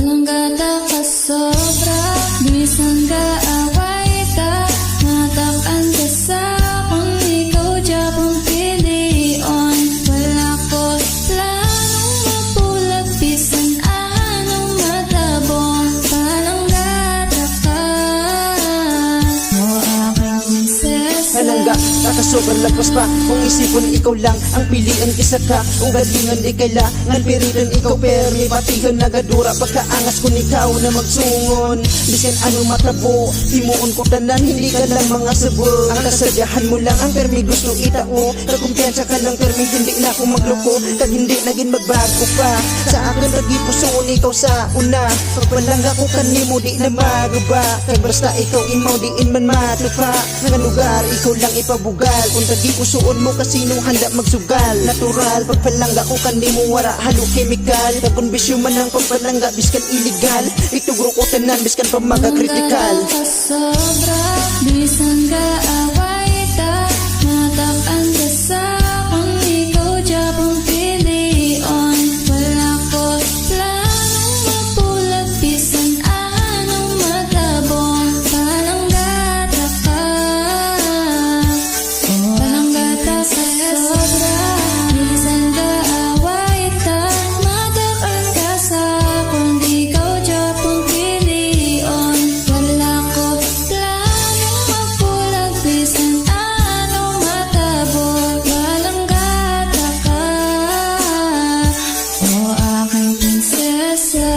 Walang gata ka sobra, bisan ka away ka, matak-an ka sa kung ikaw Japong pilion. Wala ko planong mapulag, bisan anong matabong, walang gata ka, o aking prinsesa. Halangga, kakasobrang lagpas pa kung isipon ikaw lang ang pilian kisa ka. Kung galingan di kailangan piritan ikaw permi patihan nagadura pagkaangas kun ikaw na magsungon. Bisan ano matabo, himuon ko tanan hindi ka lang mga sabo. Ang kasadyahan mo lang ang permi gusto itao. Kakumpiyansa ka lang permi hindi na ako magloko. Kag hindi naging magbago pa sa akin nagipusoon ikaw sa una. Pagpalangga ko kanimo di na magaba. Kag basta ikaw imaw diin man matupa. Nga lugar ikaw lang ipabugal. Kung tagipusoon mo kasino handa magsugal. Natural pagpalangga ko kanimo wara halo chemical. Kakonbisyon man ang pagpalangga biskan illegal. Itugro ko tanan biskan pa magakritikal. Walang gata ka sobra, bisan ka away ka, matak-an ka sa kung ikaw Japong pilion. Wala ko planong mapulag, bisan anong matabong, walang gata ka, walang gata ka sobra, bisan ka away ka, matak-an ka sa kung ikaw Japong pilion. Wala ko planong mapulag, bisan anong matabong, walang gata ka, o aking prinsesa.